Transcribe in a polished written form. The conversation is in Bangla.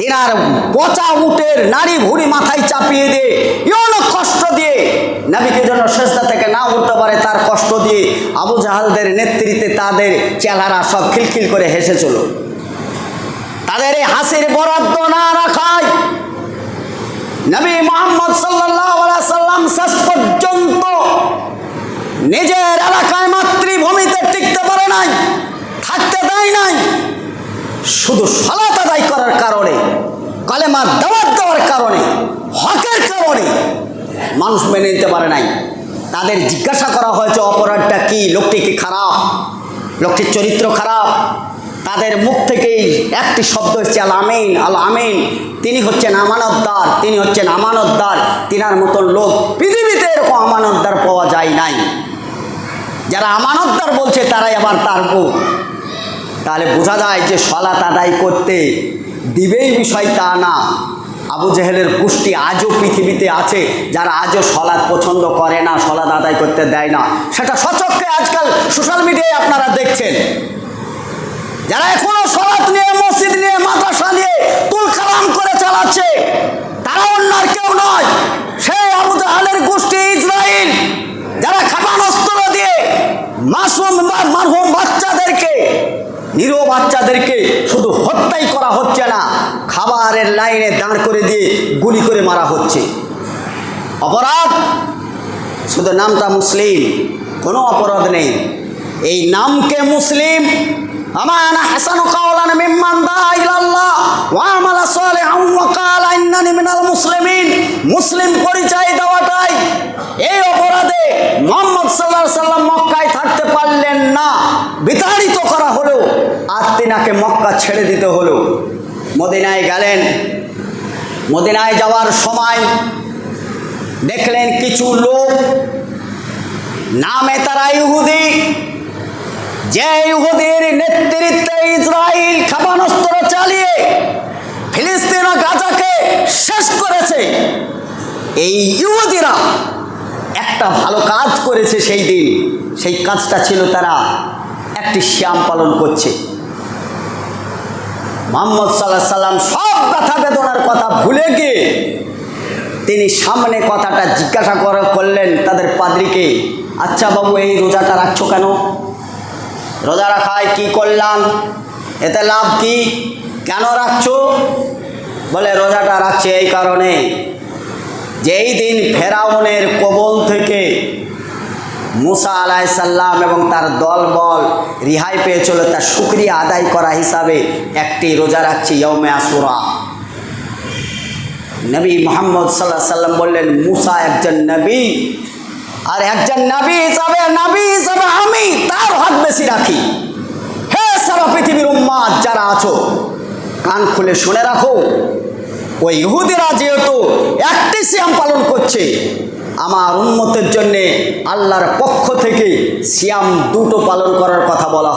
এনার পচা উটের নাড়ি ভুড়ি মাথায় চাপিয়ে দিয়ে এমন কষ্ট দিয়ে নবীকে যেন সেজদা থেকে না উঠতে পারে তার কষ্ট দিয়ে আবু জাহালদের নেতৃত্বে তাদের চেহারা সব খিলখিল করে হেসেছিল। তাদের এই হাসির বরাদ্দ না রাখায় নবী মুহাম্মদ সাল্লাল্লাহু আলাইহি সাল্লাম শেষ পর্যন্ত নিজের এলাকায় মাতৃভূমিতে টিকতে পারে নাই, থাকতে দেয় নাই। শুধু সালাত আদায় করার কারণে, কালেমার দাওয়াত দেওয়ার কারণে, হকের কারণে মানুষ মেনে নিতে পারে নাই। তাদের জিজ্ঞাসা করা হয়েছে অপরাধটা কি, লোকটি কি খারাপ, লোকটির চরিত্র খারাপ। তাদের মুখ থেকেই একটি শব্দ এসেছে আল আমিন, আল আমিন। তিনি হচ্ছেন আমানতদার, তিনি হচ্ছেন আমানতদার। তিনার মতন লোক পৃথিবীতে এরকম আমানতদার পাওয়া যায় নাই। যারা আমানতদার বলছে তারাই আবার তার বউ। তাহলে বোঝা যায় যে সালাত আদায় করতে দিবেই বিষয় তা না। আবু জেহেলের গোষ্ঠী আজও পৃথিবীতে আছে যারা আজও সালাত পছন্দ করে না, সালাত আদায় করতে দেয় না। সেটা সচক্ষে আজকাল সোশ্যাল মিডিয়ায় আপনারা দেখছেন। যারা এখনো সালাত নিয়ে, মসজিদ নিয়ে, মাদ্রাসা নিয়ে তুল কালাম করে চালাচ্ছে তারা অন্য আর কেউ নয়, সেই আবু জাহালের গোষ্ঠী ইসরাইল। যারা খাপান অস্ত্র দিয়ে মাসুম বা মারহুম বাচ্চাদেরকে, নিরীহ বাচ্চাদেরকে শুধু হত্যাই করা হচ্ছে না, খাবারের লাইনে দাঁড় করে দিয়ে গুলি করে মারা হচ্ছে। অপরাধ শুধু নামটা মুসলিম, কোনো অপরাধ নেই। এই নামকে মুসলিম, আমান হাসানু কাওলান মিম্মান দাআ ইলাল্লাহ ওয়া আমালা সালিহান ওয়া ক্বালা ইন্নানি মিনাল মুসলিমিন, মুসলিম পরিচয় দেওয়াটাই। এই অপরাধে মুহাম্মদ সাল্লাল্লাহু আলাইহি সাল্লাম মক্কায় থাকতে পারলেন না, বিতাড়িত করা হলো, আর তিনাকে মক্কা ছেড়ে দিতে হলো। মদিনায় গেলেন। মদিনায় যাওয়ার সময় দেখলেন কিছু লোক, নামে তারা ইহুদি, যে ইহুদির নেতৃত্বে ইসরাইল ক্ষেপণাস্ত্র চালিয়ে ফিলিস্তিন ও গাজাকে শেষ করেছে। এই ইহুদিরা একটা ভালো কাজ করেছে সেই দিন। সেই কাজটা ছিল তারা একটি সিয়াম পালন করছে। মুহাম্মদ সাল্লাল্লাহু আলাইহি সাল্লাম সব ব্যথা বেদনার কথা ভুলে গিয়ে তিনি সামনে কথাটা জিজ্ঞাসা করলেন তাদের পাদ্রীকে, আচ্ছা বাবু, এই রোজাটা রাখছো কেন? রোজা রাখায় কি করলাম, এতে লাভ কি, কেন রাখছো? বলে রোজাটা রাখছে এই কারণে, যেই দিন ফেরাউনের কবল থেকে মুসা আলাইহিস সালাম এবং তার দলবল রিহাই পেয়েছিল, তার শুকরিয়া আদায় করা হিসাবে একটি রোজা রাখছি, ইয়ৌমে আশুরা। নবী মুহাম্মদ সাল্লাল্লাহু আলাইহি সাল্লাম বললেন, মুসা একজন নবী, আর একজন নবী হিসাবে আমি তার হক বেশি রাখি। হে সারা পৃথিবীর উম্মাত যারা আছো, কান খুলে শুনে রাখো। ওই ইহুদিরা যেহেতু একটি সিয়াম পালন করছে, আমার উম্মতের জন্যে আল্লাহর পক্ষ থেকে সিয়াম দুটো পালন করার কথা বলা হয়।